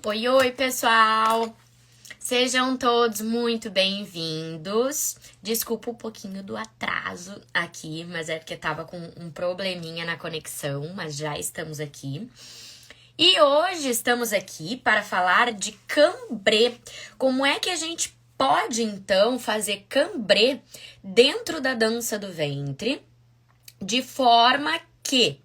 Oi, oi, pessoal! Sejam todos muito bem-vindos. Desculpa um pouquinho do atraso aqui, mas é porque tava com um probleminha na conexão, mas já estamos aqui. E hoje estamos aqui para falar de cambrê. Como é que a gente pode, então, fazer cambrê dentro da dança do ventre de forma que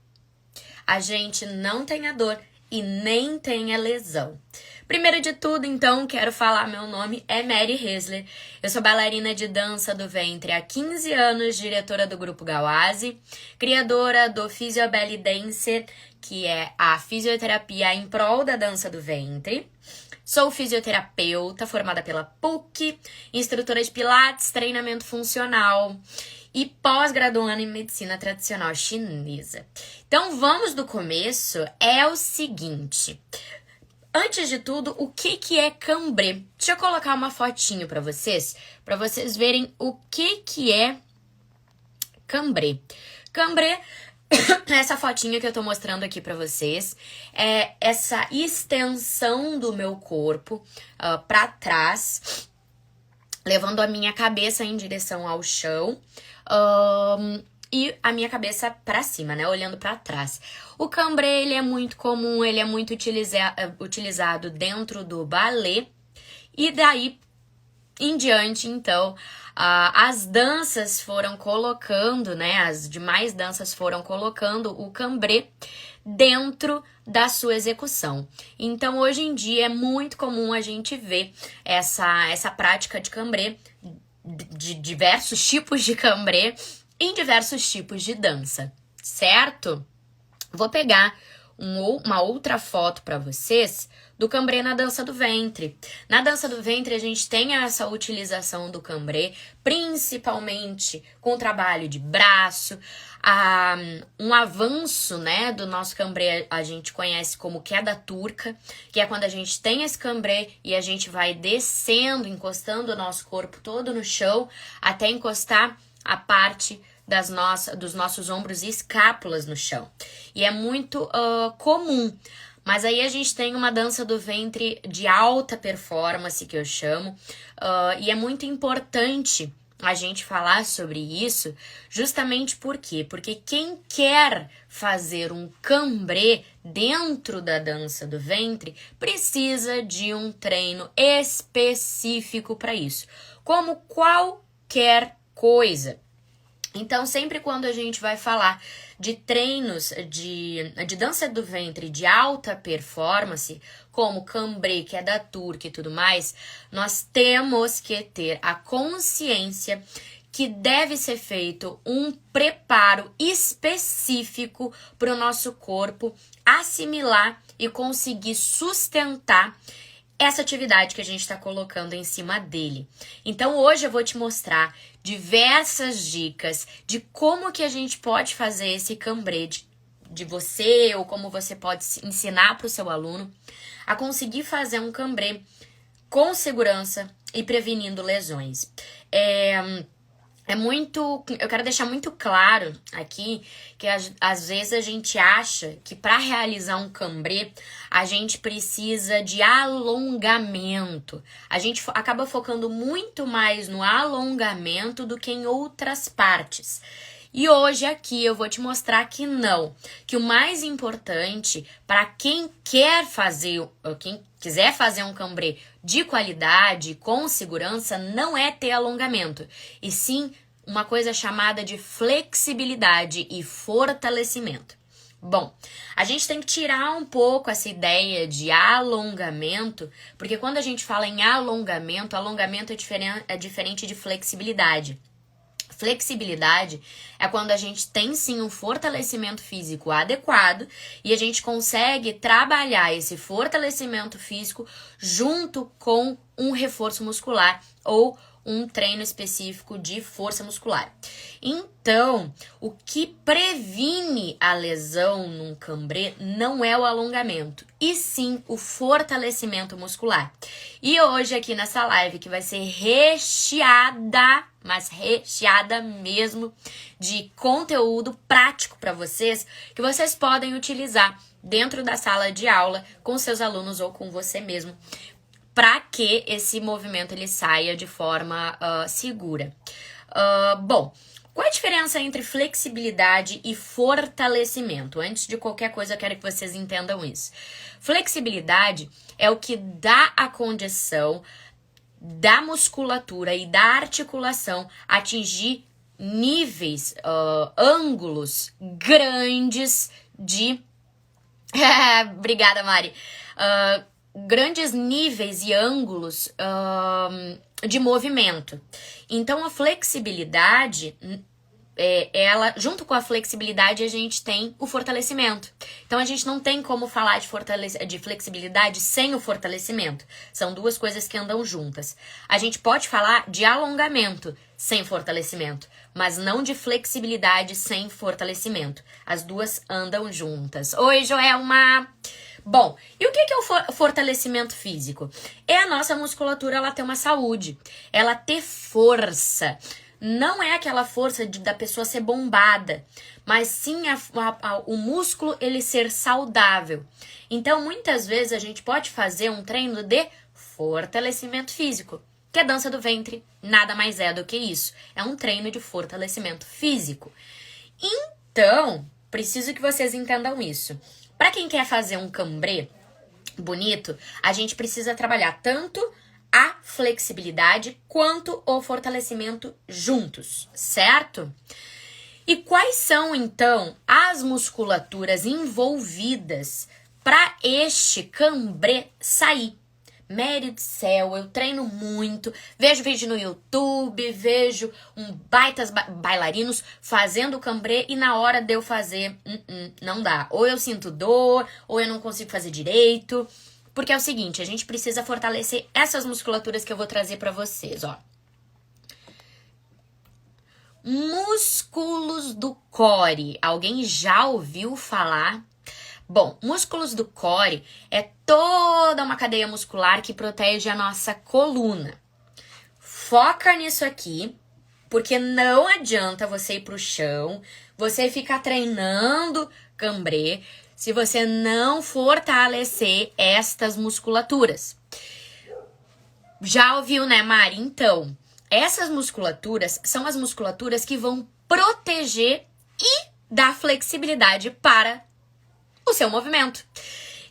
a gente não tenha dor e nem tenha lesão. Primeiro de tudo, então, quero falar, meu nome é Mary Hesler. Eu sou bailarina de dança do ventre há 15 anos, diretora do Grupo Gawase, criadora do Physiobelly Dancer, que é a fisioterapia em prol da dança do ventre. Sou fisioterapeuta formada pela PUC, instrutora de pilates, treinamento funcional e pós-graduando em medicina tradicional chinesa. Então, vamos do começo. É o seguinte. Antes de tudo, o que é cambrê? Deixa eu colocar uma fotinho para vocês verem o que é cambrê. Cambrê, essa fotinha que eu tô mostrando aqui para vocês, é essa extensão do meu corpo para trás, levando a minha cabeça em direção ao chão. E a minha cabeça para cima, né? Olhando para trás. O cambrê, ele é muito comum, ele é muito utilizado dentro do balé. E daí em diante, então, as danças foram colocando, né? As demais danças foram colocando o cambrê dentro da sua execução. Então, hoje em dia, é muito comum a gente ver essa prática de cambrê, de diversos tipos de cambrê, em diversos tipos de dança, certo? Vou pegar uma outra foto para vocês do cambrê na dança do ventre. Na dança do ventre, a gente tem essa utilização do cambrê, principalmente com o trabalho de braço, um avanço, né, do nosso cambrê a gente conhece como queda turca, que é quando a gente tem esse cambrê e a gente vai descendo, encostando o nosso corpo todo no chão, até encostar a parte dos nossos ombros e escápulas no chão. E é muito comum. Mas aí a gente tem uma dança do ventre de alta performance, que eu chamo, e é muito importante a gente falar sobre isso, justamente por quê? Porque quem quer fazer um cambrê dentro da dança do ventre precisa de um treino específico para isso, como qualquer coisa. Então, sempre quando a gente vai falar de treinos de dança do ventre de alta performance, como cambrê, queda turca e tudo mais, nós temos que ter a consciência que deve ser feito um preparo específico para o nosso corpo assimilar e conseguir sustentar essa atividade que a gente está colocando em cima dele. Então, hoje eu vou te mostrar diversas dicas de como que a gente pode fazer esse cambrê de você, ou como você pode ensinar para o seu aluno a conseguir fazer um cambrê com segurança e prevenindo lesões. Eu quero deixar muito claro aqui que às vezes a gente acha que para realizar um cambrê a gente precisa de alongamento. A gente acaba focando muito mais no alongamento do que em outras partes. E hoje aqui eu vou te mostrar que não, que o mais importante para quem quiser fazer um cambrê de qualidade, com segurança, não é ter alongamento, e sim uma coisa chamada de flexibilidade e fortalecimento. Bom, a gente tem que tirar um pouco essa ideia de alongamento, porque quando a gente fala em alongamento é diferente de flexibilidade. Flexibilidade é quando a gente tem sim um fortalecimento físico adequado e a gente consegue trabalhar esse fortalecimento físico junto com um reforço muscular ou um treino específico de força muscular. Então, o que previne a lesão num cambrê não é o alongamento, e sim o fortalecimento muscular. E hoje aqui nessa live, que vai ser recheada, mas recheada mesmo, de conteúdo prático para vocês, que vocês podem utilizar dentro da sala de aula, com seus alunos ou com você mesmo, para que esse movimento ele saia de forma segura. Bom, qual a diferença entre flexibilidade e fortalecimento? Antes de qualquer coisa, eu quero que vocês entendam isso. Flexibilidade é o que dá a condição da musculatura e da articulação atingir níveis, ângulos grandes de... Obrigada, Mari. Grandes níveis e ângulos de movimento. Então, a flexibilidade, ela, junto com a flexibilidade, a gente tem o fortalecimento. Então, a gente não tem como falar de flexibilidade sem o fortalecimento. São duas coisas que andam juntas. A gente pode falar de alongamento sem fortalecimento, mas não de flexibilidade sem fortalecimento. As duas andam juntas. Oi, Joelma! Bom, e o que é o fortalecimento físico? É a nossa musculatura ela ter uma saúde, ela ter força. Não é aquela força da pessoa ser bombada, mas sim o músculo ele ser saudável. Então, muitas vezes a gente pode fazer um treino de fortalecimento físico, que é dança do ventre, nada mais é do que isso. É um treino de fortalecimento físico. Então, preciso que vocês entendam isso. Para quem quer fazer um cambrê bonito, a gente precisa trabalhar tanto a flexibilidade quanto o fortalecimento juntos, certo? E quais são, então, as musculaturas envolvidas para este cambrê sair? Mary do céu, eu treino muito, vejo vídeo no YouTube, vejo baitas bailarinos fazendo cambrê e na hora de eu fazer, não dá. Ou eu sinto dor, ou eu não consigo fazer direito. Porque é o seguinte, a gente precisa fortalecer essas musculaturas que eu vou trazer pra vocês, ó. Músculos do core. Alguém já ouviu falar? Bom, músculos do core é toda uma cadeia muscular que protege a nossa coluna. Foca nisso aqui, porque não adianta você ir pro chão, você ficar treinando cambrê, se você não fortalecer estas musculaturas. Já ouviu, né, Mari? Então, essas musculaturas são as musculaturas que vão proteger e dar flexibilidade para o seu movimento.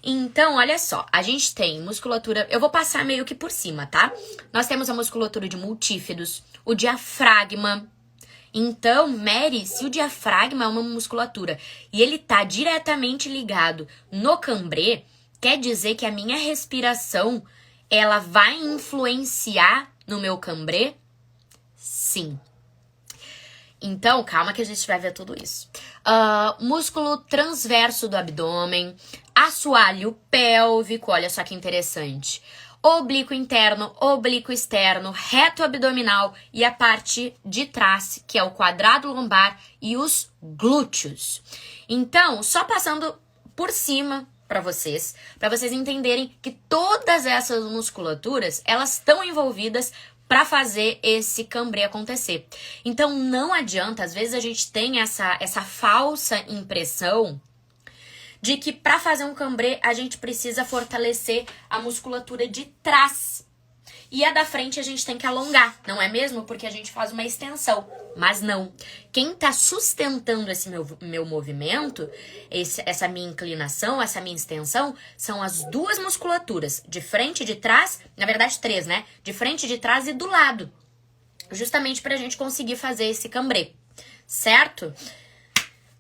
Então, olha só, a gente tem musculatura, eu vou passar meio que por cima, tá? Nós temos a musculatura de multífidos, o diafragma. Então, Mary, se o diafragma é uma musculatura e ele tá diretamente ligado no cambrê, quer dizer que a minha respiração, ela vai influenciar no meu cambrê? Sim. Então, calma que a gente vai ver tudo isso. Músculo transverso do abdômen, assoalho pélvico, olha só que interessante. Oblíquo interno, oblíquo externo, reto abdominal e a parte de trás, que é o quadrado lombar e os glúteos. Então, só passando por cima para vocês entenderem que todas essas musculaturas, elas estão envolvidas para fazer esse cambrê acontecer. Então, não adianta, às vezes a gente tem essa falsa impressão de que para fazer um cambrê a gente precisa fortalecer a musculatura de trás. E a da frente a gente tem que alongar, não é mesmo? Porque a gente faz uma extensão. Mas não. Quem tá sustentando esse meu movimento, essa minha inclinação, essa minha extensão, são as duas musculaturas, de frente e de trás, na verdade 3, né? De frente, de trás e do lado. Justamente pra gente conseguir fazer esse cambrê, certo?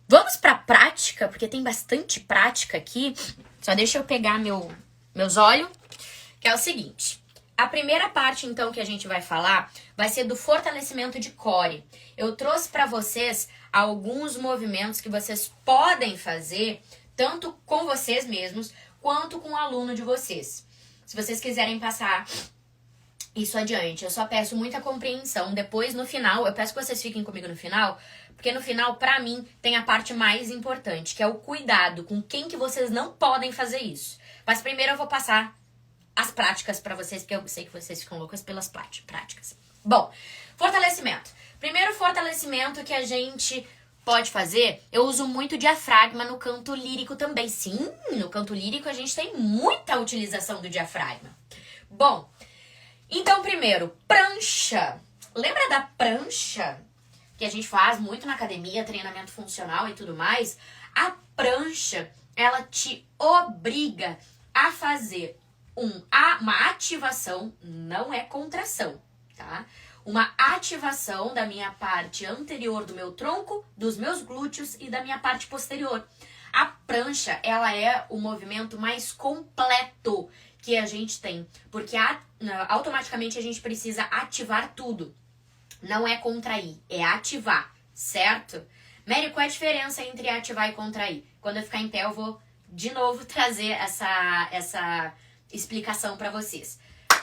Vamos pra prática, porque tem bastante prática aqui. Só deixa eu pegar meus olhos, que é o seguinte. A primeira parte, então, que a gente vai falar vai ser do fortalecimento de core. Eu trouxe para vocês alguns movimentos que vocês podem fazer, tanto com vocês mesmos, quanto com o aluno de vocês. Se vocês quiserem passar isso adiante, eu só peço muita compreensão. Depois, no final, eu peço que vocês fiquem comigo no final, porque no final, para mim, tem a parte mais importante, que é o cuidado com quem que vocês não podem fazer isso. Mas primeiro eu vou passar as práticas pra vocês, porque eu sei que vocês ficam loucas pelas práticas. Bom, fortalecimento. Primeiro fortalecimento que a gente pode fazer, eu uso muito diafragma no canto lírico também. Sim, no canto lírico a gente tem muita utilização do diafragma. Bom, então primeiro, prancha. Lembra da prancha que a gente faz muito na academia, treinamento funcional e tudo mais? A prancha, ela te obriga a fazer uma ativação, não é contração, tá? Uma ativação da minha parte anterior do meu tronco, dos meus glúteos e da minha parte posterior. A prancha, ela é o movimento mais completo que a gente tem, porque automaticamente a gente precisa ativar tudo. Não é contrair, é ativar, certo? Mary, qual é a diferença entre ativar e contrair? Quando eu ficar em pé, eu vou de novo trazer essa explicação para vocês.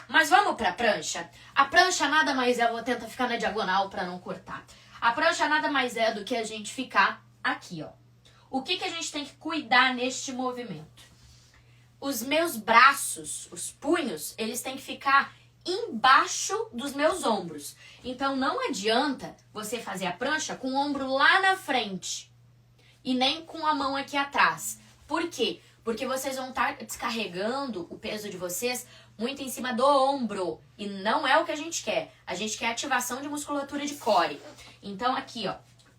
Mas vamos para a prancha? A prancha nada mais é, eu vou tentar ficar na diagonal para não cortar. A prancha nada mais é do que a gente ficar aqui, ó. O que a gente tem que cuidar neste movimento? Os meus braços, os punhos, eles têm que ficar embaixo dos meus ombros. Então não adianta você fazer a prancha com o ombro lá na frente e nem com a mão aqui atrás. Por quê? Porque vocês vão estar descarregando o peso de vocês muito em cima do ombro. E não é o que a gente quer. A gente quer ativação de musculatura de core. Então aqui, ó,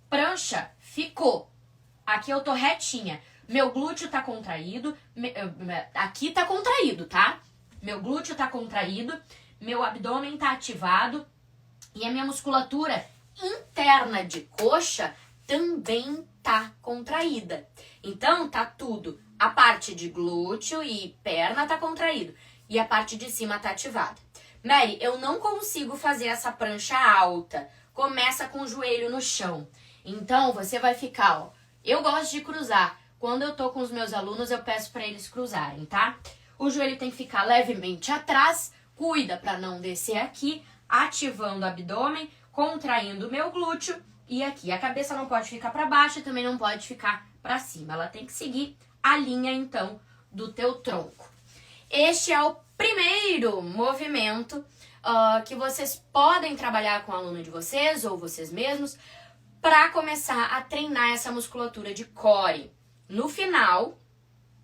prancha, ficou. Aqui eu tô retinha. Meu glúteo tá contraído. Aqui tá contraído, tá? Meu glúteo tá contraído. Meu abdômen tá ativado. E a minha musculatura interna de coxa também tá contraída. Então tá tudo. A parte de glúteo e perna tá contraído. E a parte de cima tá ativada. Mary, eu não consigo fazer essa prancha alta. Começa com o joelho no chão. Então você vai ficar, ó. Eu gosto de cruzar. Quando eu tô com os meus alunos, eu peço para eles cruzarem, tá? O joelho tem que ficar levemente atrás. Cuida para não descer aqui. Ativando o abdômen, contraindo o meu glúteo. E aqui, a cabeça não pode ficar para baixo e também não pode ficar para cima. Ela tem que seguir a linha, então, do teu tronco. Este é o primeiro movimento que vocês podem trabalhar com o aluno de vocês ou vocês mesmos para começar a treinar essa musculatura de core. No final,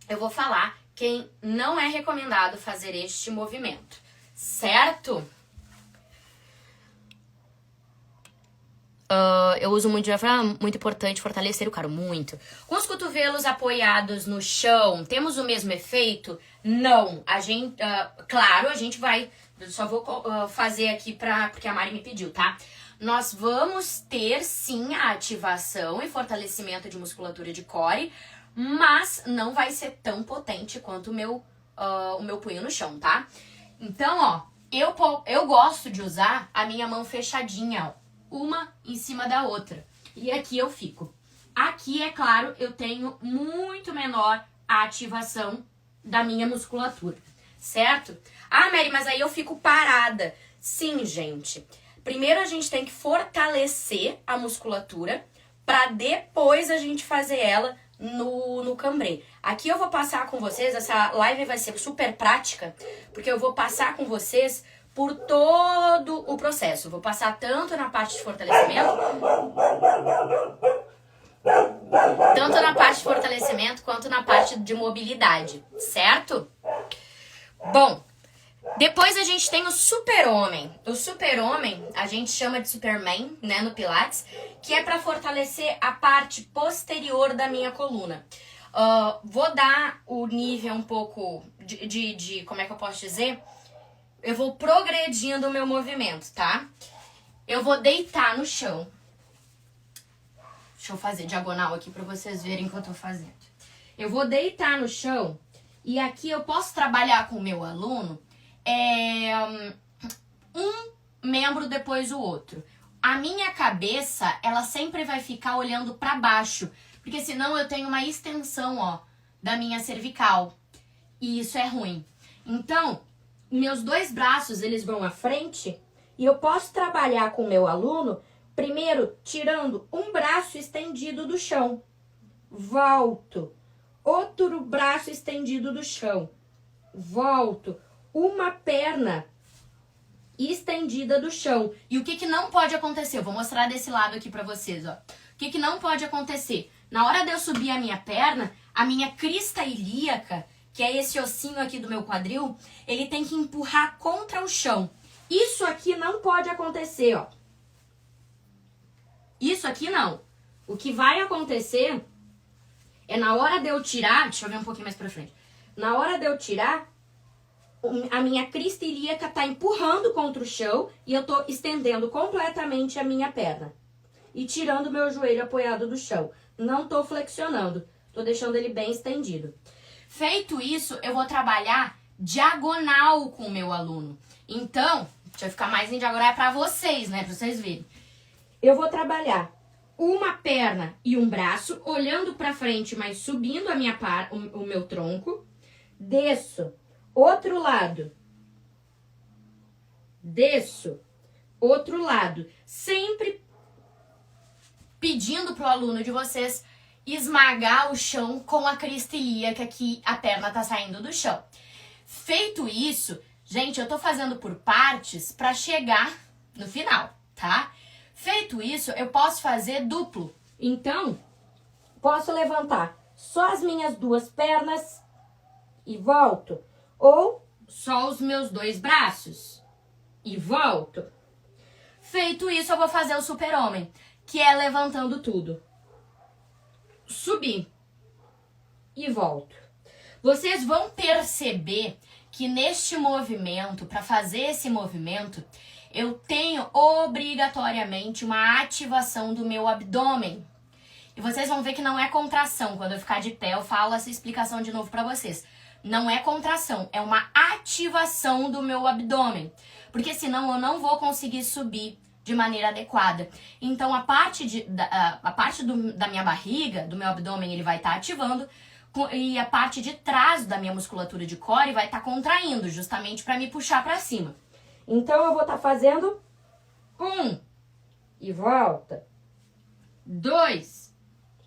eu vou falar quem não é recomendado fazer este movimento, certo? Eu uso muito diafragma, muito importante fortalecer o core, muito. Com os cotovelos apoiados no chão, temos o mesmo efeito? Não. A gente, claro, a gente vai, só vou fazer aqui porque a Mari me pediu, tá? Nós vamos ter sim a ativação e fortalecimento de musculatura de core, mas não vai ser tão potente quanto o meu punho no chão, tá? Então, ó, eu gosto de usar a minha mão fechadinha, ó. Uma em cima da outra. E aqui eu fico. Aqui, é claro, eu tenho muito menor a ativação da minha musculatura, certo? Ah, Mary, mas aí eu fico parada. Sim, gente. Primeiro a gente tem que fortalecer a musculatura para depois a gente fazer ela no cambrê. Aqui eu vou passar com vocês, essa live vai ser super prática, porque eu vou passar com vocês por todo o processo. Vou passar tanto na parte de fortalecimento, quanto na parte de mobilidade, certo? Bom, depois a gente tem o super-homem. O super-homem, a gente chama de Superman, né, no Pilates, que é para fortalecer a parte posterior da minha coluna. Vou dar o nível um pouco de como é que eu posso dizer? Eu vou progredindo o meu movimento, tá? Eu vou deitar no chão. Deixa eu fazer diagonal aqui pra vocês verem o que eu tô fazendo. Eu vou deitar no chão e aqui eu posso trabalhar com o meu aluno um membro depois o outro. A minha cabeça, ela sempre vai ficar olhando pra baixo, porque senão eu tenho uma extensão, ó, da minha cervical. E isso é ruim. Então, meus dois braços, eles vão à frente e eu posso trabalhar com o meu aluno, primeiro tirando um braço estendido do chão. Volto. Outro braço estendido do chão. Volto. Uma perna estendida do chão. E o que não pode acontecer? Eu vou mostrar desse lado aqui pra vocês, ó. O que não pode acontecer? Na hora de eu subir a minha perna, a minha crista ilíaca, que é esse ossinho aqui do meu quadril, ele tem que empurrar contra o chão. Isso aqui não pode acontecer, ó. Isso aqui não. O que vai acontecer é na hora de eu tirar, deixa eu ver um pouquinho mais pra frente. Na hora de eu tirar, a minha crista ilíaca tá empurrando contra o chão e eu tô estendendo completamente a minha perna. E tirando o meu joelho apoiado do chão. Não tô flexionando, tô deixando ele bem estendido. Feito isso, eu vou trabalhar diagonal com o meu aluno. Então, deixa eu ficar mais em diagonal pra vocês, né? Pra vocês verem. Eu vou trabalhar uma perna e um braço, olhando pra frente, mas subindo o meu tronco. Desço. Outro lado. Desço. Outro lado. Sempre pedindo pro aluno de vocês esmagar o chão com a crista ilíaca que a perna tá saindo do chão. Feito isso, gente, eu tô fazendo por partes pra chegar no final, tá? Feito isso, eu posso fazer duplo. Então, posso levantar só as minhas duas pernas e volto. Ou só os meus dois braços e volto. Feito isso, eu vou fazer o super-homem, que é levantando tudo. Subir e volto. Vocês vão perceber que neste movimento, para fazer esse movimento, eu tenho obrigatoriamente uma ativação do meu abdômen. E vocês vão ver que não é contração. Quando eu ficar de pé, eu falo essa explicação de novo para vocês. Não é contração, é uma ativação do meu abdômen. Porque senão eu não vou conseguir subir de maneira adequada. Então, a parte da minha barriga, do meu abdômen, ele vai estar ativando, e a parte de trás da minha musculatura de core vai estar contraindo, justamente para me puxar para cima. Então, eu vou estar fazendo 1 e volta, 2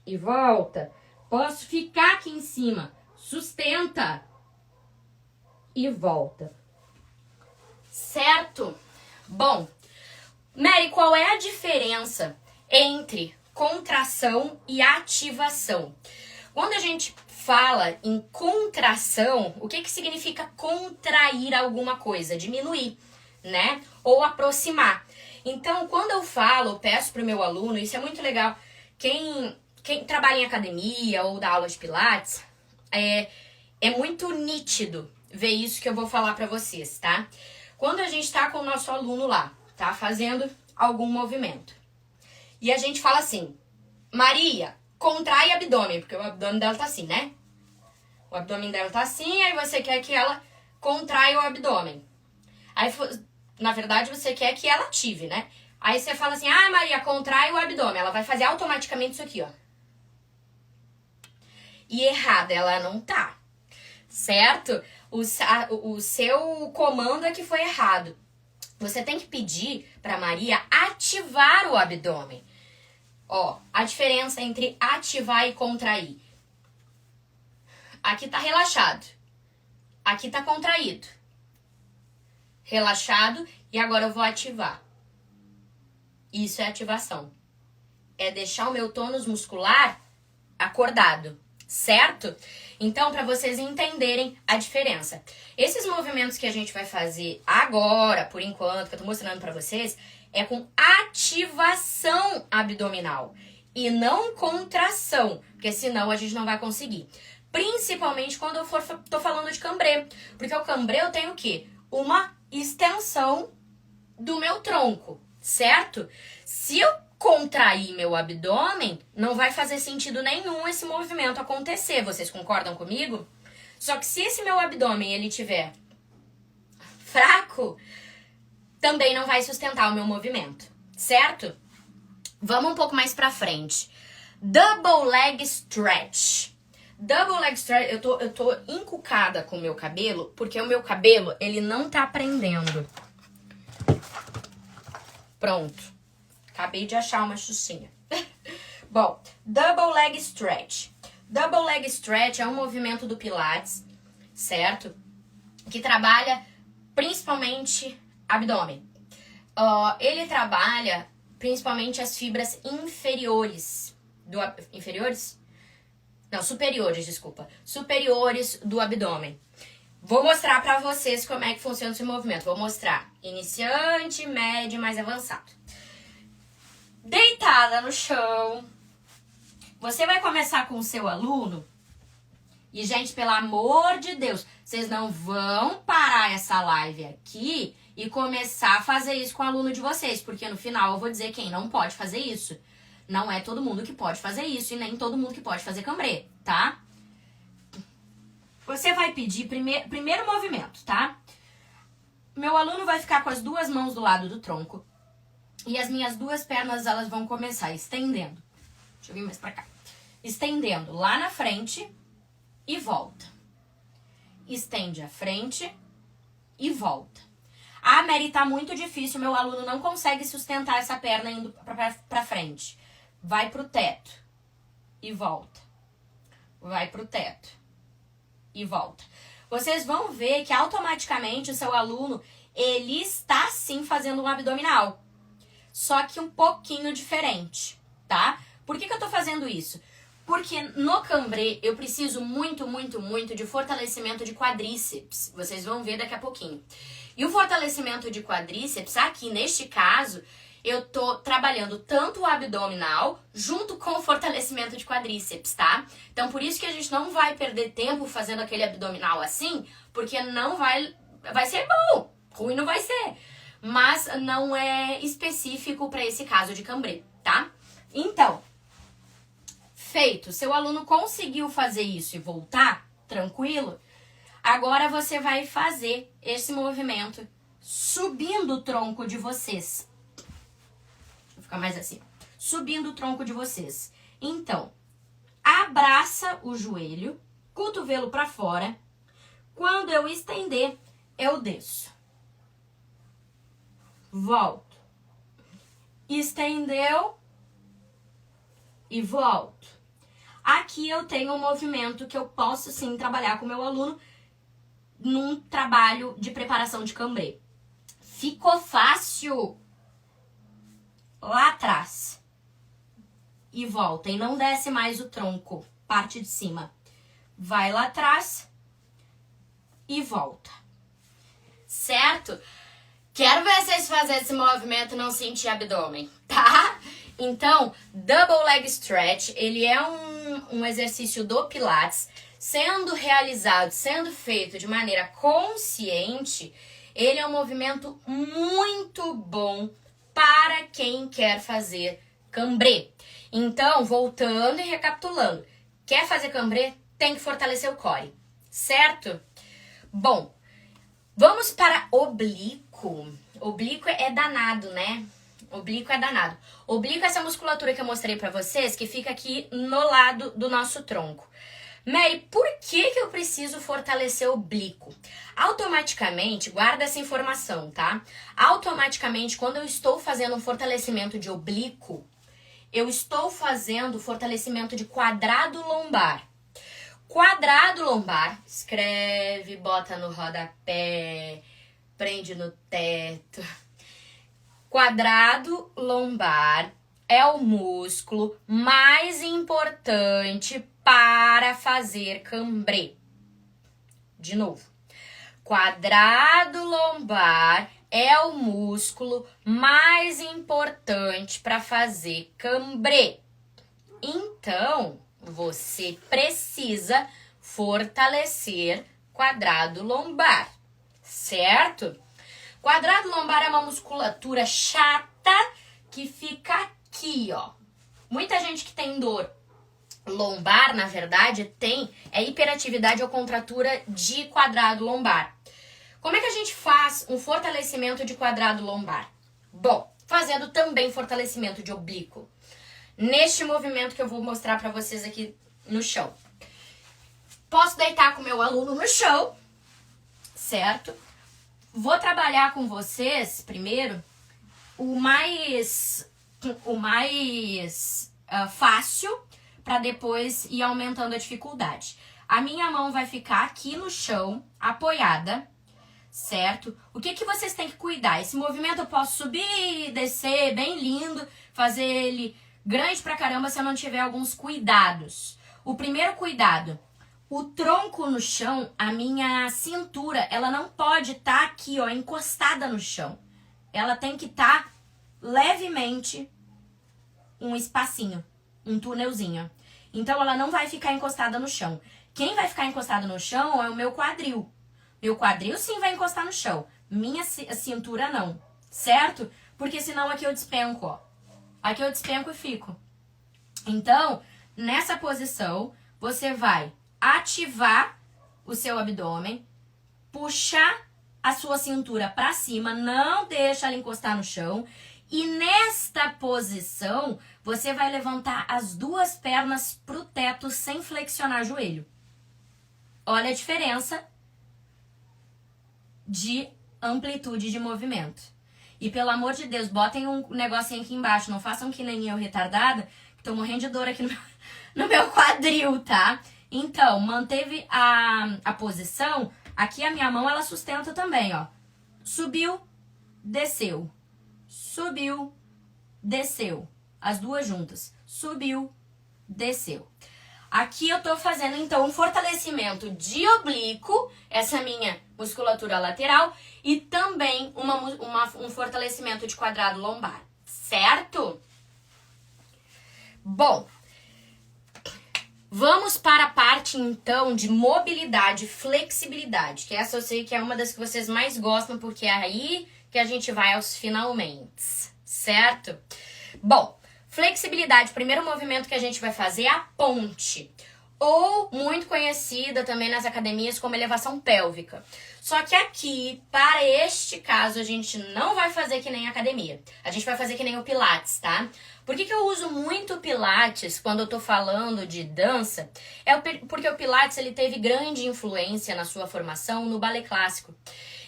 e volta. Posso ficar aqui em cima, sustenta e volta. Certo? Bom, Mary, qual é a diferença entre contração e ativação? Quando a gente fala em contração, o que significa contrair alguma coisa? Diminuir, né? Ou aproximar. Então, quando eu peço para o meu aluno, isso é muito legal. Quem trabalha em academia ou dá aula de pilates, é muito nítido ver isso que eu vou falar para vocês, tá? Quando a gente tá com o nosso aluno lá, tá fazendo algum movimento. E a gente fala assim, Maria, contrai abdômen, porque o abdômen dela tá assim, né? O abdômen dela tá assim, aí você quer que ela contraia o abdômen. Aí, na verdade, você quer que ela ative, né? Aí você fala assim, Maria, contrai o abdômen. Ela vai fazer automaticamente isso aqui, ó. E errada ela não tá, certo? O seu comando é que foi errado. Você tem que pedir para Maria ativar o abdômen. Ó, a diferença entre ativar e contrair. Aqui tá relaxado. Aqui tá contraído. Relaxado e agora eu vou ativar. Isso é ativação. É deixar o meu tônus muscular acordado, certo? Então, para vocês entenderem a diferença. Esses movimentos que a gente vai fazer agora, por enquanto, que eu tô mostrando para vocês, é com ativação abdominal e não contração, porque senão a gente não vai conseguir. Principalmente quando eu tô falando de cambrê, porque o cambrê eu tenho o quê? Uma extensão do meu tronco, certo? Se eu contrair meu abdômen, não vai fazer sentido nenhum esse movimento acontecer. Vocês concordam comigo? Só que se esse meu abdômen ele tiver fraco, também não vai sustentar o meu movimento, certo? Vamos um pouco mais pra frente. Double leg stretch. Double leg stretch, eu tô encucada com o meu cabelo, porque o meu cabelo, ele não tá prendendo. Pronto. Acabei de achar uma xuxinha. Bom, double leg stretch. Double leg stretch é um movimento do Pilates, certo? Que trabalha principalmente abdômen. Ele trabalha principalmente as fibras superiores, desculpa. Superiores do abdômen. Vou mostrar pra vocês como é que funciona esse movimento. Vou mostrar iniciante, médio e mais avançado. Deitada no chão. Você vai começar com o seu aluno. E, gente, pelo amor de Deus, vocês não vão parar essa live aqui e começar a fazer isso com o aluno de vocês. Porque no final eu vou dizer quem não pode fazer isso. Não é todo mundo que pode fazer isso e nem todo mundo que pode fazer cambrê, tá? Você vai pedir primeiro movimento, tá? Meu aluno vai ficar com as duas mãos do lado do tronco. E as minhas duas pernas, elas vão começar estendendo. Deixa eu vir mais pra cá. Estendendo lá na frente e volta. Estende a frente e volta. Ah, Mary, tá muito difícil. Meu aluno não consegue sustentar essa perna indo pra frente. Vai pro teto e volta. Vai pro teto e volta. Vocês vão ver que automaticamente o seu aluno, ele está sim fazendo um abdominal. Só que um pouquinho diferente, tá? Por que eu tô fazendo isso? Porque no cambrê eu preciso muito de fortalecimento de quadríceps. Vocês vão ver daqui a pouquinho. E o fortalecimento de quadríceps, aqui neste caso, eu tô trabalhando tanto o abdominal junto com o fortalecimento de quadríceps, tá? Então, por isso que a gente não vai perder tempo fazendo aquele abdominal assim, porque não vai ser bom, ruim não vai ser, mas não é específico para esse caso de cambrê, tá? Então, feito, seu aluno conseguiu fazer isso e voltar tranquilo, agora você vai fazer esse movimento subindo o tronco de vocês. Fica mais assim, subindo o tronco de vocês. Então, abraça o joelho, cotovelo para fora. Quando eu estender, eu desço. Volto. Estendeu e volto. Aqui eu tenho um movimento que eu posso sim trabalhar com o meu aluno num trabalho de preparação de cambrê. Ficou fácil? Lá atrás e volta, e não desce mais o tronco, parte de cima. Vai lá atrás e volta. Certo? Quero ver vocês fazerem esse movimento e não sentir abdômen, tá? Então, double leg stretch, ele é um exercício do Pilates, sendo realizado, sendo feito de maneira consciente. Ele é um movimento muito bom para quem quer fazer cambrê. Então, voltando e recapitulando, quer fazer cambrê, tem que fortalecer o core, certo? Bom, vamos para oblíquo. Oblíquo é danado, né? Oblíquo é danado. Oblíquo é essa musculatura que eu mostrei para vocês, que fica aqui no lado do nosso tronco. Mary, por que eu preciso fortalecer o oblíquo? Automaticamente, guarda essa informação, tá? Automaticamente, quando eu estou fazendo um fortalecimento de oblíquo, eu estou fazendo fortalecimento de quadrado lombar. Quadrado lombar, escreve, bota no rodapé, prende no teto. Quadrado lombar é o músculo mais importante para fazer cambrê. De novo. Quadrado lombar é o músculo mais importante para fazer cambrê. Então, você precisa fortalecer quadrado lombar, certo? Quadrado lombar é uma musculatura chata que fica aqui, ó. Muita gente que tem dor lombar, na verdade, é hiperatividade ou contratura de quadrado lombar. Como é que a gente faz um fortalecimento de quadrado lombar? Bom, fazendo também fortalecimento de oblíquo. Neste movimento que eu vou mostrar para vocês aqui no chão. Posso deitar com o meu aluno no chão, certo? Vou trabalhar com vocês, primeiro, o mais fácil, para depois ir aumentando a dificuldade. A minha mão vai ficar aqui no chão, apoiada, certo? O que vocês têm que cuidar? Esse movimento eu posso subir, descer, bem lindo, fazer ele grande pra caramba se eu não tiver alguns cuidados. O primeiro cuidado, o tronco no chão, a minha cintura, ela não pode estar aqui, ó, encostada no chão. Ela tem que estar levemente um espacinho, um túnelzinho. Então ela não vai ficar encostada no chão. Quem vai ficar encostado no chão é o meu quadril. Meu quadril sim vai encostar no chão. Minha cintura não, certo? Porque senão aqui eu despenco, ó. Aqui eu despenco e fico. Então, nessa posição, você vai ativar o seu abdômen, puxar a sua cintura para cima, não deixa ela encostar no chão. E nesta posição, você vai levantar as duas pernas pro teto sem flexionar o joelho. Olha a diferença de amplitude de movimento. E pelo amor de Deus, botem um negocinho aqui embaixo, não façam que nem eu retardada, que tô morrendo de dor aqui no meu quadril, tá? Então, manteve a posição, aqui a minha mão ela sustenta também, ó. Subiu, desceu. Subiu, desceu. As duas juntas. Subiu, desceu. Aqui eu tô fazendo, então, um fortalecimento de oblíquo, essa minha musculatura lateral, e também um fortalecimento de quadrado lombar, certo? Bom, vamos para a parte, então, de mobilidade, flexibilidade, que essa eu sei que é uma das que vocês mais gostam, porque é aí que a gente vai aos finalmente, certo? Bom, flexibilidade, o primeiro movimento que a gente vai fazer é a ponte, ou muito conhecida também nas academias como elevação pélvica. Só que aqui, para este caso, a gente não vai fazer que nem a academia. A gente vai fazer que nem o Pilates, tá? Por que eu uso muito o Pilates quando eu tô falando de dança? Porque o Pilates ele teve grande influência na sua formação no balé clássico.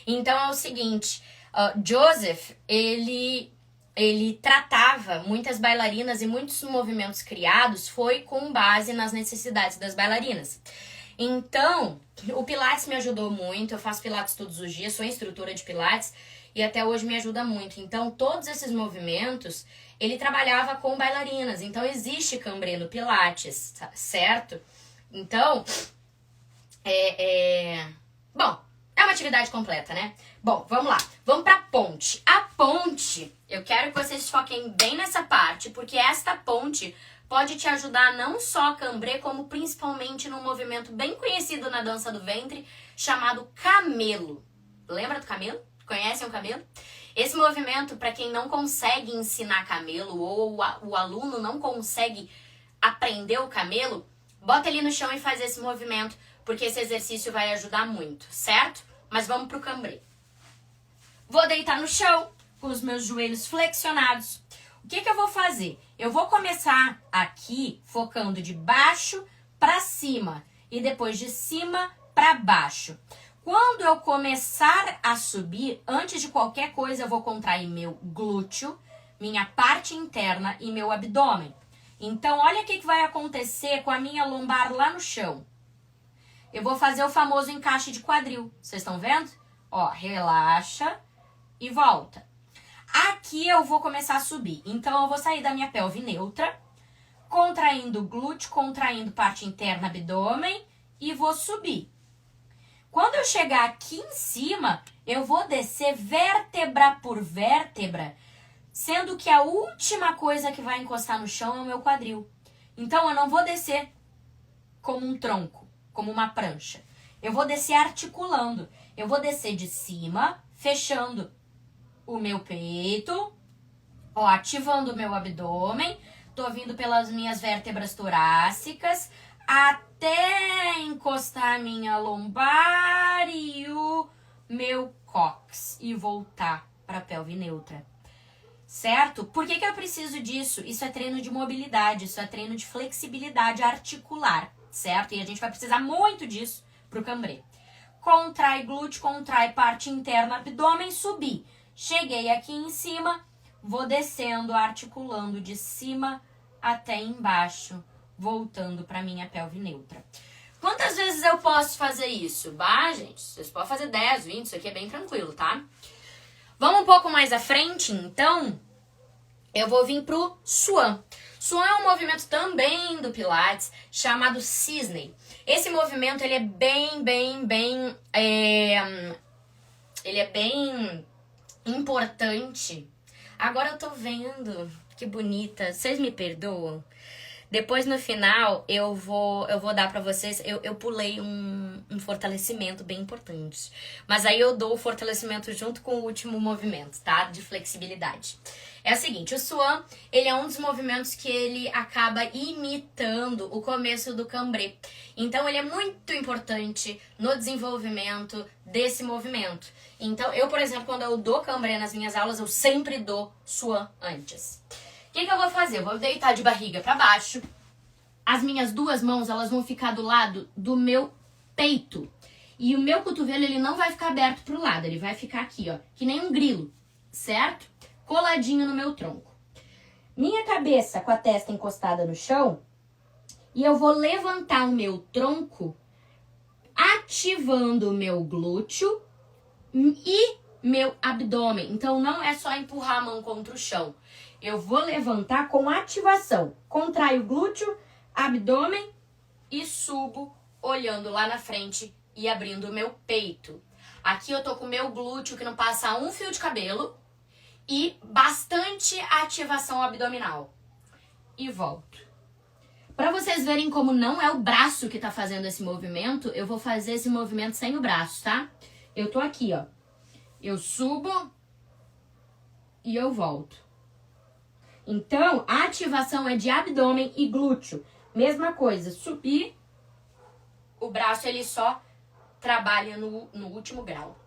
Então é o seguinte, Joseph, ele tratava muitas bailarinas e muitos movimentos criados foi com base nas necessidades das bailarinas. Então, o Pilates me ajudou muito, eu faço Pilates todos os dias, sou instrutora de Pilates e até hoje me ajuda muito. Então, todos esses movimentos, ele trabalhava com bailarinas. Então, existe cambrê no Pilates, certo? Então, Bom, é uma atividade completa, né? Bom, vamos lá. Vamos pra ponte. A ponte, eu quero que vocês foquem bem nessa parte, porque esta ponte pode te ajudar não só a cambrê, como principalmente num movimento bem conhecido na dança do ventre, chamado camelo. Lembra do camelo? Conhecem o camelo? Esse movimento, para quem não consegue ensinar camelo, ou o aluno não consegue aprender o camelo, bota ele no chão e faz esse movimento, porque esse exercício vai ajudar muito, certo? Mas vamos pro cambrê. Vou deitar no chão, com os meus joelhos flexionados. O que eu vou fazer? Eu vou começar aqui, focando de baixo para cima, e depois de cima para baixo. Quando eu começar a subir, antes de qualquer coisa, eu vou contrair meu glúteo, minha parte interna e meu abdômen. Então, olha o que vai acontecer com a minha lombar lá no chão. Eu vou fazer o famoso encaixe de quadril. Vocês estão vendo? Ó, relaxa e volta. Aqui eu vou começar a subir. Então, eu vou sair da minha pelve neutra, contraindo o glúteo, contraindo parte interna, abdômen, e vou subir. Quando eu chegar aqui em cima, eu vou descer vértebra por vértebra, sendo que a última coisa que vai encostar no chão é o meu quadril. Então, eu não vou descer como um tronco, como uma prancha. Eu vou descer articulando. Eu vou descer de cima, fechando o meu peito, ó, ativando o meu abdômen. Tô vindo pelas minhas vértebras torácicas até encostar a minha lombar e o meu cóccix e voltar para a pelve neutra. Certo? Por que eu preciso disso? Isso é treino de mobilidade, isso é treino de flexibilidade articular, certo? E a gente vai precisar muito disso pro cambrê. Contrai glúteo, contrai parte interna, abdômen, subir. Cheguei aqui em cima, vou descendo, articulando de cima até embaixo, voltando para minha pelve neutra. Quantas vezes eu posso fazer isso? Bah, gente, vocês podem fazer 10, 20, isso aqui é bem tranquilo, tá? Vamos um pouco mais à frente, então, eu vou vir pro Swan. Swan é um movimento também do Pilates, chamado Cisne. Esse movimento, ele é ele é bem importante. Agora eu tô vendo, que bonita, vocês me perdoam? Depois, no final, eu vou dar pra vocês... Eu pulei um fortalecimento bem importante. Mas aí eu dou o fortalecimento junto com o último movimento, tá? De flexibilidade. É o seguinte, o Swan, ele é um dos movimentos que ele acaba imitando o começo do cambré. Então, ele é muito importante no desenvolvimento desse movimento. Então, eu, por exemplo, quando eu dou cambré nas minhas aulas, eu sempre dou Swan antes. O que eu vou fazer? Eu vou deitar de barriga pra baixo. As minhas duas mãos, elas vão ficar do lado do meu peito. E o meu cotovelo, ele não vai ficar aberto pro lado. Ele vai ficar aqui, ó, que nem um grilo, certo? Coladinho no meu tronco. Minha cabeça com a testa encostada no chão. E eu vou levantar o meu tronco, ativando o meu glúteo e meu abdômen. Então, não é só empurrar a mão contra o chão. Eu vou levantar com ativação. Contraio o glúteo, abdômen e subo olhando lá na frente e abrindo o meu peito. Aqui eu tô com o meu glúteo que não passa um fio de cabelo e bastante ativação abdominal. E volto. Para vocês verem como não é o braço que tá fazendo esse movimento, eu vou fazer esse movimento sem o braço, tá? Eu tô aqui, ó. Eu subo e eu volto. Então, a ativação é de abdômen e glúteo. Mesma coisa, subir, o braço ele só trabalha no último grau.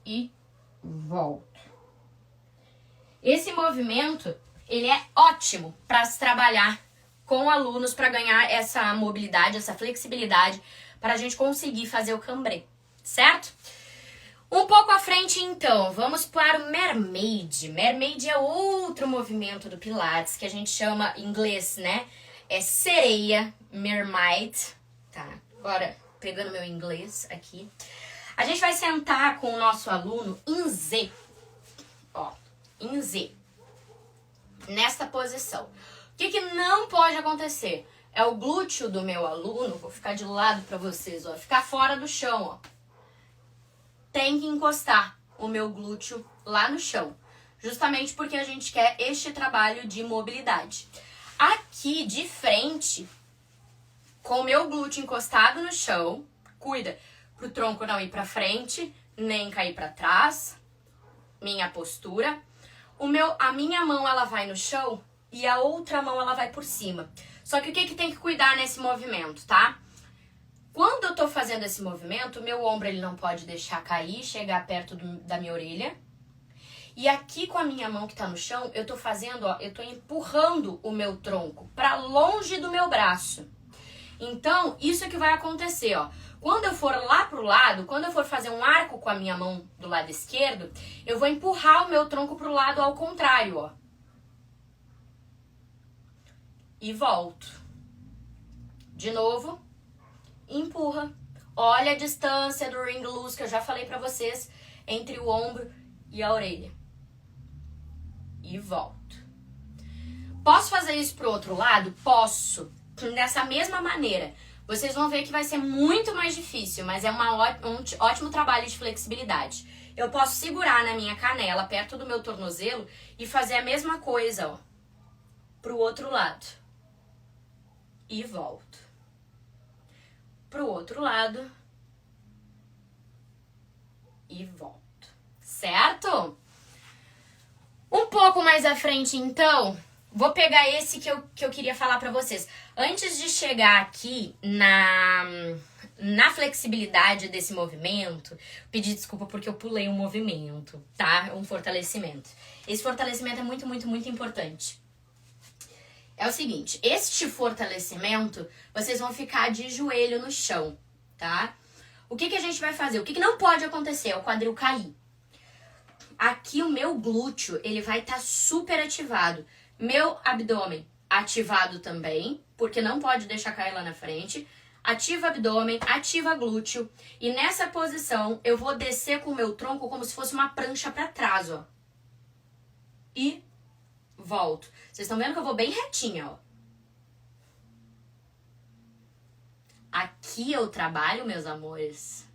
E volto. Esse movimento, ele é ótimo para se trabalhar com alunos para ganhar essa mobilidade, essa flexibilidade, para a gente conseguir fazer o cambré, certo? Um pouco à frente, então, vamos para o Mermaid. Mermaid é outro movimento do Pilates, que a gente chama em inglês, né? É sereia, mermaid. Tá, agora pegando meu inglês aqui. A gente vai sentar com o nosso aluno em Z. Ó, em Z. Nesta posição. O que não pode acontecer? É o glúteo do meu aluno, vou ficar de lado para vocês, ó, ficar fora do chão, ó. Tem que encostar o meu glúteo lá no chão. Justamente porque a gente quer este trabalho de mobilidade. Aqui de frente, com o meu glúteo encostado no chão, cuida pro tronco não ir pra frente, nem cair pra trás. Minha postura. A minha mão ela vai no chão e a outra mão ela vai por cima. Só que o que tem que cuidar nesse movimento, tá? Quando eu tô fazendo esse movimento, o meu ombro ele não pode deixar cair, chegar perto da minha orelha. E aqui com a minha mão que tá no chão, eu tô fazendo, ó, eu tô empurrando o meu tronco pra longe do meu braço. Então, isso é que vai acontecer, ó. Quando eu for lá pro lado, quando eu for fazer um arco com a minha mão do lado esquerdo, eu vou empurrar o meu tronco pro lado ao contrário, ó. E volto. De novo. Empurra. Olha a distância do ring loose que eu já falei pra vocês entre o ombro e a orelha. E volto. Posso fazer isso pro outro lado? Posso. Dessa mesma maneira. Vocês vão ver que vai ser muito mais difícil, mas é um ótimo trabalho de flexibilidade. Eu posso segurar na minha canela, perto do meu tornozelo, e fazer a mesma coisa, ó, pro outro lado. E volto. Pro outro lado e volto, certo? Um pouco mais à frente, então, vou pegar esse que eu queria falar pra vocês. Antes de chegar aqui na flexibilidade desse movimento, pedi desculpa porque eu pulei um movimento, tá? Um fortalecimento. Esse fortalecimento é muito, muito, muito importante. É o seguinte, este fortalecimento, vocês vão ficar de joelho no chão, tá? O que a gente vai fazer? O que não pode acontecer é o quadril cair. Aqui o meu glúteo, ele vai estar super ativado. Meu abdômen ativado também, porque não pode deixar cair lá na frente. ativa abdômen, ativa glúteo. E nessa posição, eu vou descer com o meu tronco como se fosse uma prancha para trás, ó. E volto. Vocês estão vendo que eu vou bem retinha, ó. Aqui eu trabalho, meus amores,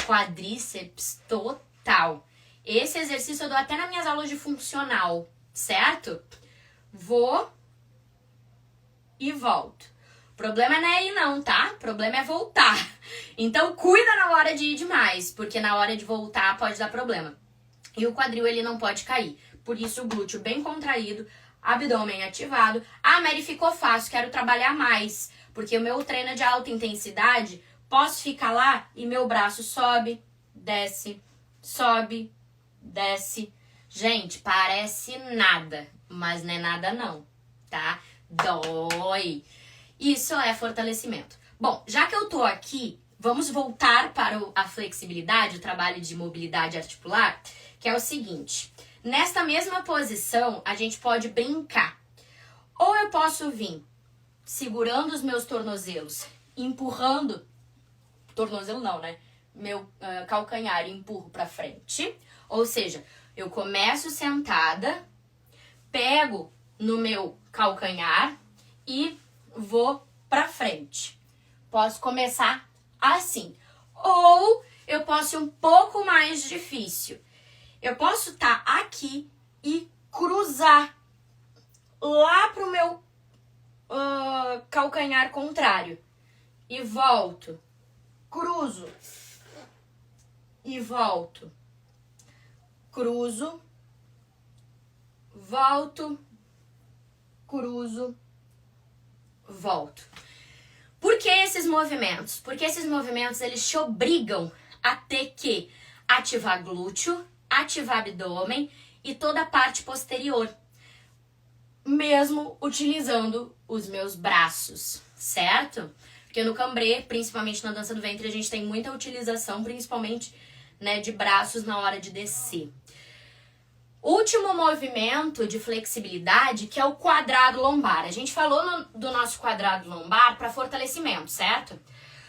quadríceps total. Esse exercício eu dou até nas minhas aulas de funcional, certo? Vou e volto. O problema não é ir não, tá? O problema é voltar. Então cuida na hora de ir demais, porque na hora de voltar pode dar problema. E o quadril ele não pode cair. Por isso o glúteo bem contraído, abdômen ativado. Ah, Mary, ficou fácil, quero trabalhar mais. Porque o meu treino é de alta intensidade, posso ficar lá e meu braço sobe, desce, desce. Gente, parece nada, mas não é nada não, tá? Dói. Isso é fortalecimento. Bom, já que eu tô aqui, vamos voltar para a flexibilidade, o trabalho de mobilidade articular, que é o seguinte. Nesta mesma posição, a gente pode brincar. Ou eu posso vir segurando os meus tornozelos, empurrando, tornozelo não, né? Meu calcanhar empurro pra frente. Ou seja, eu começo sentada, pego no meu calcanhar e vou pra frente. Posso começar assim. Ou eu posso ir um pouco mais difícil. Eu posso estar aqui e cruzar lá pro meu calcanhar contrário. E volto. Cruzo. E volto. Cruzo. Volto. Cruzo. Volto. Por que esses movimentos? Porque esses movimentos eles te obrigam a ter que ativar glúteo, ativar abdômen e toda a parte posterior. Mesmo utilizando os meus braços, certo? Porque no cambrê, principalmente na dança do ventre, a gente tem muita utilização, principalmente, né, de braços na hora de descer. Último movimento de flexibilidade, que é o quadrado lombar. A gente falou do nosso quadrado lombar para fortalecimento, certo?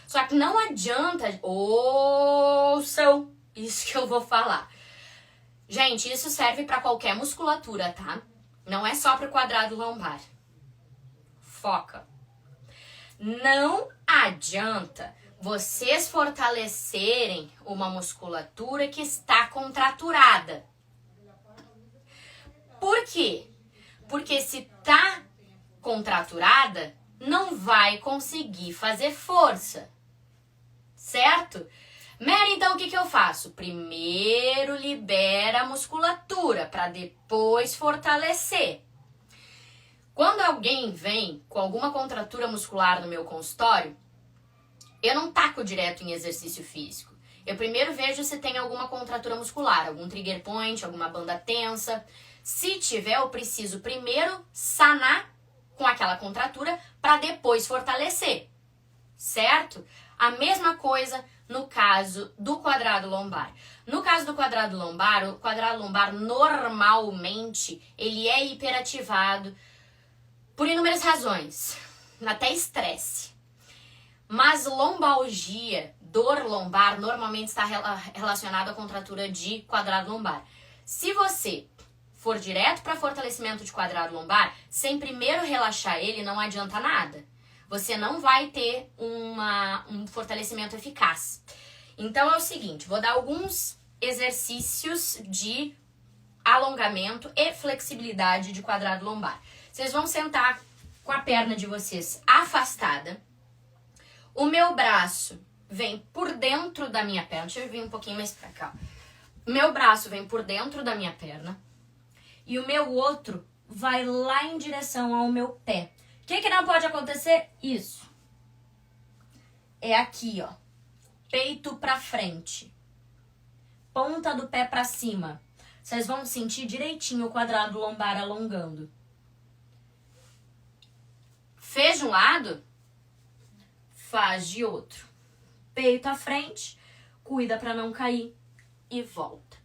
Só que não adianta, ouçam isso que eu vou falar. Gente, isso serve para qualquer musculatura, tá? Não é só para o quadrado lombar. Foca. Não adianta vocês fortalecerem uma musculatura que está contraturada. Por quê? Porque se tá contraturada, não vai conseguir fazer força. Certo? Mary, então o que eu faço? Primeiro libera a musculatura para depois fortalecer. Quando alguém vem com alguma contratura muscular no meu consultório, eu não taco direto em exercício físico. Eu primeiro vejo se tem alguma contratura muscular, algum trigger point, alguma banda tensa. Se tiver, eu preciso primeiro sanar com aquela contratura para depois fortalecer. Certo? A mesma coisa no caso do quadrado lombar. No caso do quadrado lombar, o quadrado lombar normalmente ele é hiperativado por inúmeras razões, até estresse. Mas lombalgia, dor lombar, normalmente está relacionada à contratura de quadrado lombar. Se você for direto para fortalecimento de quadrado lombar, sem primeiro relaxar ele, não adianta nada. Você não vai ter um fortalecimento eficaz. Então é o seguinte, vou dar alguns exercícios de alongamento e flexibilidade de quadrado lombar. Vocês vão sentar com a perna de vocês afastada. O meu braço vem por dentro da minha perna. Deixa eu vir um pouquinho mais pra cá. O meu braço vem por dentro da minha perna. E o meu outro vai lá em direção ao meu pé. O que não pode acontecer? Isso. É aqui, ó. Peito pra frente. Ponta do pé pra cima. Vocês vão sentir direitinho o quadrado lombar alongando. Fez de um lado, faz de outro. Peito à frente, cuida pra não cair e volta.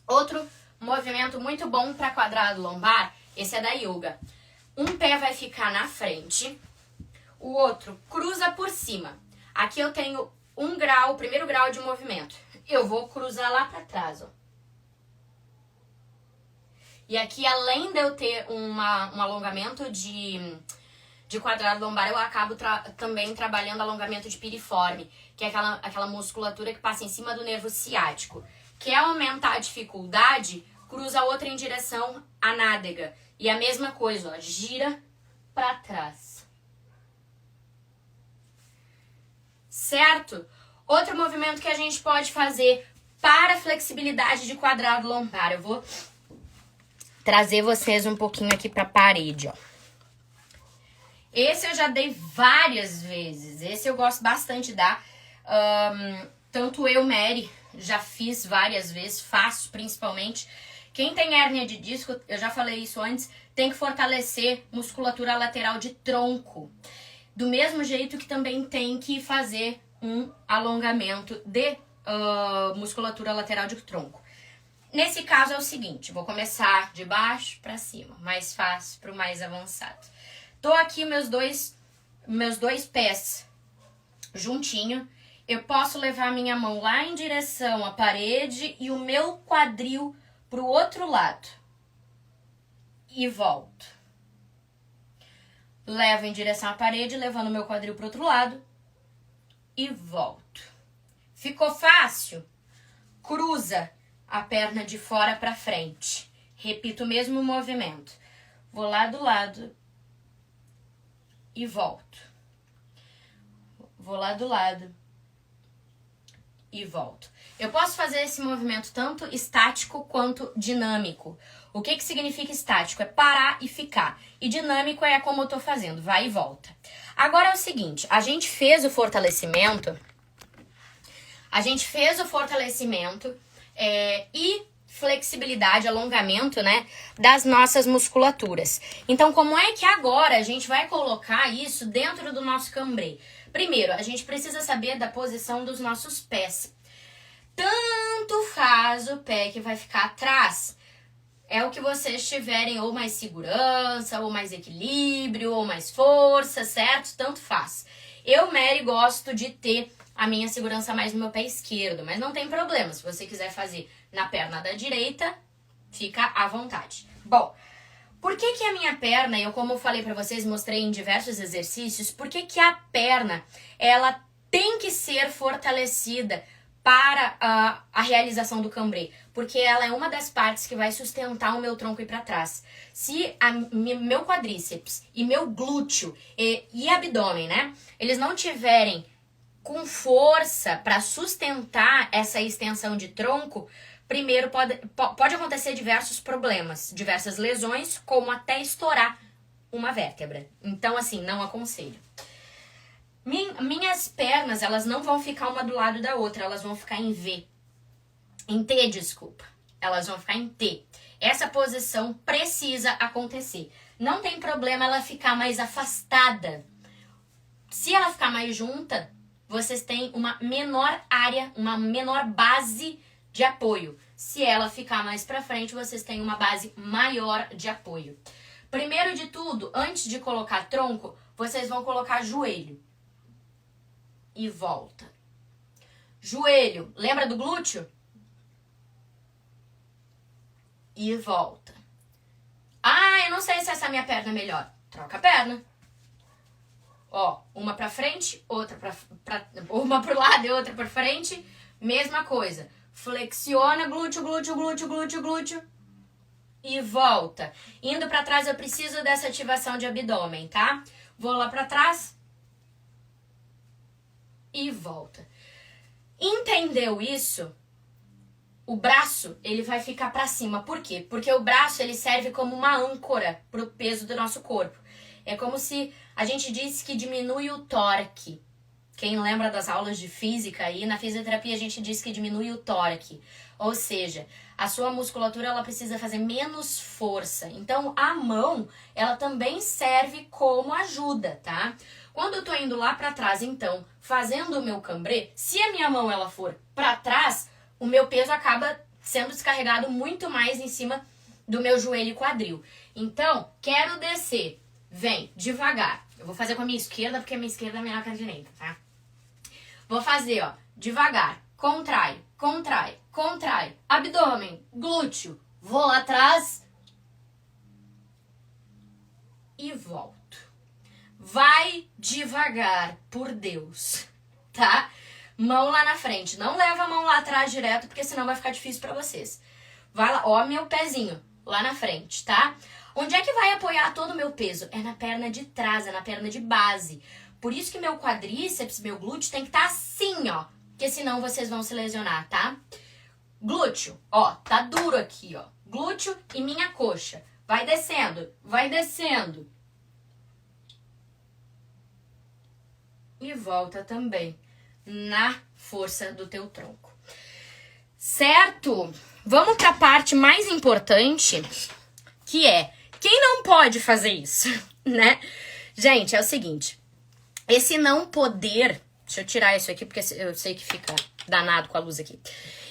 Outro movimento muito bom para quadrado lombar, esse é da yoga. Um pé vai ficar na frente, O outro, cruza por cima. Aqui eu tenho 1 grau, o primeiro grau de movimento. Eu vou cruzar lá pra trás, ó. E aqui, além de eu ter um alongamento de quadrado lombar, eu acabo também trabalhando alongamento de piriforme, que é aquela musculatura que passa em cima do nervo ciático. Quer aumentar a dificuldade, cruza a outra em direção à nádega. E a mesma coisa, ó, gira pra trás. Certo? Outro movimento que a gente pode fazer para flexibilidade de quadrado lombar. Eu vou trazer vocês um pouquinho aqui pra parede, ó. Esse eu já dei várias vezes. Esse eu gosto bastante de dar. Tanto eu, Mary, já fiz várias vezes, faço principalmente. Quem tem hérnia de disco, eu já falei isso antes, tem que fortalecer musculatura lateral de tronco. Do mesmo jeito que também tem que fazer um alongamento de musculatura lateral de tronco. Nesse caso é o seguinte, vou começar de baixo para cima, mais fácil para o mais avançado. Tô aqui meus dois pés juntinho. Eu posso levar minha mão lá em direção à parede e o meu quadril pro outro lado. E volto. Levo em direção à parede, levando o meu quadril pro outro lado. E volto. Ficou fácil? Cruza a perna de fora para frente. Repito o mesmo movimento. Vou lá do lado e volto. Vou lá do lado e volto. Eu posso fazer esse movimento tanto estático quanto dinâmico. O que significa estático? É parar e ficar. E dinâmico é como eu tô fazendo, vai e volta. Agora é o seguinte, a gente fez o fortalecimento e flexibilidade, alongamento, né, das nossas musculaturas. Então, como é que agora a gente vai colocar isso dentro do nosso cambrê? Primeiro, a gente precisa saber da posição dos nossos pés. Tanto faz o pé que vai ficar atrás, é o que vocês tiverem ou mais segurança, ou mais equilíbrio, ou mais força, certo? Tanto faz. Eu, Mary, gosto de ter a minha segurança mais no meu pé esquerdo, mas não tem problema. Se você quiser fazer na perna da direita, fica à vontade. Bom, por que a minha perna, eu como eu falei pra vocês, mostrei em diversos exercícios, por que a perna, ela tem que ser fortalecida para a realização do cambrê? Porque ela é uma das partes que vai sustentar o meu tronco ir para trás. Se meu quadríceps e meu glúteo e abdômen, né, eles não tiverem com força para sustentar essa extensão de tronco, primeiro pode acontecer diversos problemas, diversas lesões, como até estourar uma vértebra. Então, assim, não aconselho. Minhas pernas, elas não vão ficar uma do lado da outra, elas vão ficar em V. Em T, desculpa. Elas vão ficar em T. Essa posição precisa acontecer. Não tem problema ela ficar mais afastada. Se ela ficar mais junta, vocês têm uma menor área, uma menor base de apoio. Se ela ficar mais pra frente, vocês têm uma base maior de apoio. Primeiro de tudo, antes de colocar tronco, vocês vão colocar joelho. E volta. Joelho, lembra do glúteo? E volta. Ah, eu não sei se essa minha perna é melhor. Troca a perna. Ó, uma pra frente, outra uma pro lado e outra pra frente. Mesma coisa. Flexiona, glúteo, glúteo, glúteo, glúteo, glúteo. E volta. Indo pra trás, eu preciso dessa ativação de abdômen, tá? Vou lá pra trás. E volta. Entendeu isso? O braço, ele vai ficar pra cima. Por quê? Porque o braço, ele serve como uma âncora pro peso do nosso corpo. É como se a gente disse que diminui o torque. Quem lembra das aulas de física aí, na fisioterapia a gente diz que diminui o torque. Ou seja, a sua musculatura, ela precisa fazer menos força. Então, a mão, ela também serve como ajuda, tá? Quando eu tô indo lá pra trás, então, fazendo o meu cambrê, se a minha mão, ela for pra trás, o meu peso acaba sendo descarregado muito mais em cima do meu joelho e quadril. Então, quero descer. Vem, devagar. Eu vou fazer com a minha esquerda, porque a minha esquerda é melhor que a direita, tá? Vou fazer, ó, devagar. Contrai, contrai, contrai. Abdômen, glúteo. Vou lá atrás. E volto. Vai devagar, por Deus, tá? Mão lá na frente. Não leva a mão lá atrás direto, porque senão vai ficar difícil pra vocês. Vai lá, ó, meu pezinho lá na frente, tá? Onde é que vai apoiar todo o meu peso? É na perna de trás, é na perna de base. Por isso que meu quadríceps, meu glúteo tem que estar assim, ó. Porque senão vocês vão se lesionar, tá? Glúteo, ó, tá duro aqui, ó. Glúteo e minha coxa. Vai descendo, vai descendo. E volta também na força do teu tronco. Certo? Vamos para a parte mais importante, que é quem não pode fazer isso, né? Gente, é o seguinte. Esse não poder... Deixa eu tirar isso aqui, porque eu sei que fica danado com a luz aqui.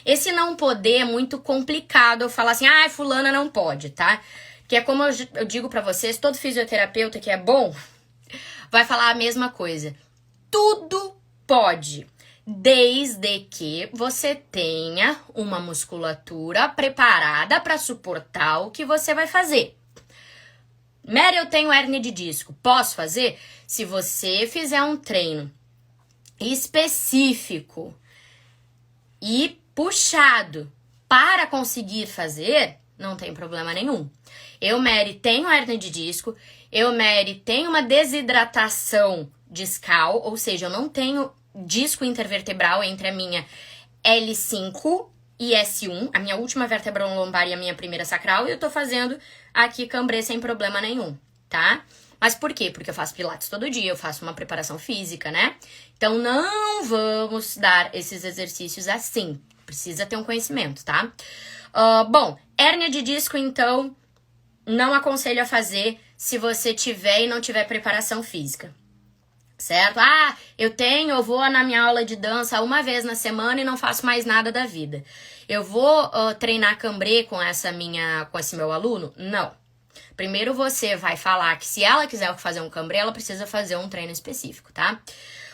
Esse não poder é muito complicado eu falar assim, ah, fulana não pode, tá? Que é como eu digo pra vocês, todo fisioterapeuta que é bom vai falar a mesma coisa. Tudo pode, desde que você tenha uma musculatura preparada para suportar o que você vai fazer. Mary, eu tenho hérnia de disco, posso fazer? Se você fizer um treino específico e puxado para conseguir fazer, não tem problema nenhum. Eu, Mary, tenho hérnia de disco, eu, Mary, tenho uma desidratação discal, ou seja, eu não tenho disco intervertebral entre a minha L5 e S1, a minha última vértebra lombar e a minha primeira sacral, e eu tô fazendo aqui cambrê sem problema nenhum, tá? Mas por quê? Porque eu faço pilates todo dia, eu faço uma preparação física, né? Então não vamos dar esses exercícios assim, precisa ter um conhecimento, tá? Bom, hérnia de disco, então, não aconselho a fazer se você tiver e não tiver preparação física. Certo? Ah, eu vou na minha aula de dança uma vez na semana e não faço mais nada da vida. Eu vou treinar cambrê com esse meu aluno? Não. Primeiro você vai falar que se ela quiser fazer um cambrê, ela precisa fazer um treino específico, tá?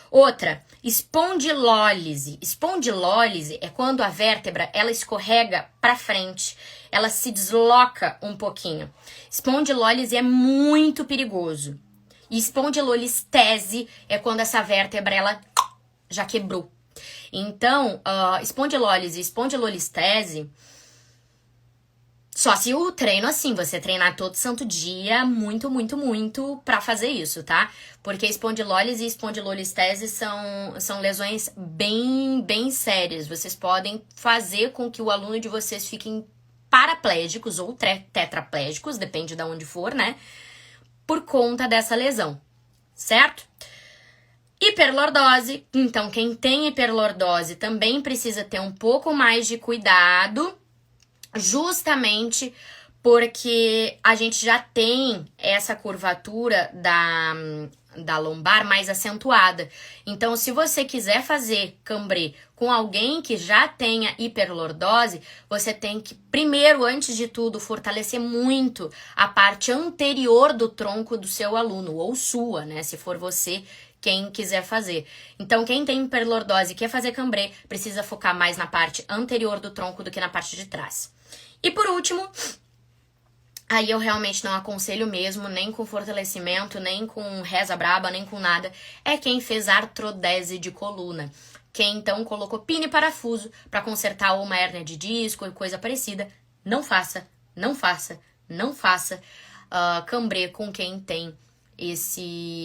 Outra, espondilólise. Espondilólise é quando a vértebra, ela escorrega pra frente, ela se desloca um pouquinho. Espondilólise é muito perigoso. E espondilolistese é quando essa vértebra, ela já quebrou. Então, espondilólise e espondilolistese, só se o treino assim, você treinar todo santo dia, muito, muito, muito pra fazer isso, tá? Porque espondilólise e espondilolistese são lesões bem, bem sérias. Vocês podem fazer com que o aluno de vocês fiquem paraplégicos ou tetraplégicos, depende de onde for, né? Por conta dessa lesão, certo? Hiperlordose, então quem tem hiperlordose também precisa ter um pouco mais de cuidado, justamente porque a gente já tem essa curvatura da lombar mais acentuada. Então, se você quiser fazer cambrê com alguém que já tenha hiperlordose, você tem que, primeiro, antes de tudo, fortalecer muito a parte anterior do tronco do seu aluno, ou sua, né? Se for você quem quiser fazer. Então, quem tem hiperlordose e quer fazer cambrê, precisa focar mais na parte anterior do tronco do que na parte de trás. E por último, aí eu realmente não aconselho mesmo, nem com fortalecimento, nem com reza braba, nem com nada, é quem fez artrodese de coluna. Quem então colocou pino e parafuso para consertar uma hérnia de disco ou coisa parecida, não faça, não faça, não faça cambrê com quem tem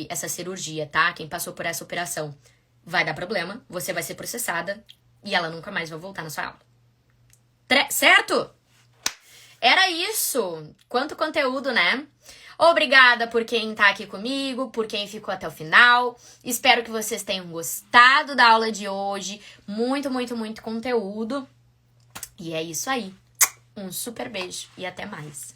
essa cirurgia, tá? Quem passou por essa operação vai dar problema, você vai ser processada e ela nunca mais vai voltar na sua aula. Certo? Era isso. Quanto conteúdo, né? Obrigada por quem tá aqui comigo, por quem ficou até o final. Espero que vocês tenham gostado da aula de hoje. Muito, muito, muito conteúdo. E é isso aí. Um super beijo e até mais.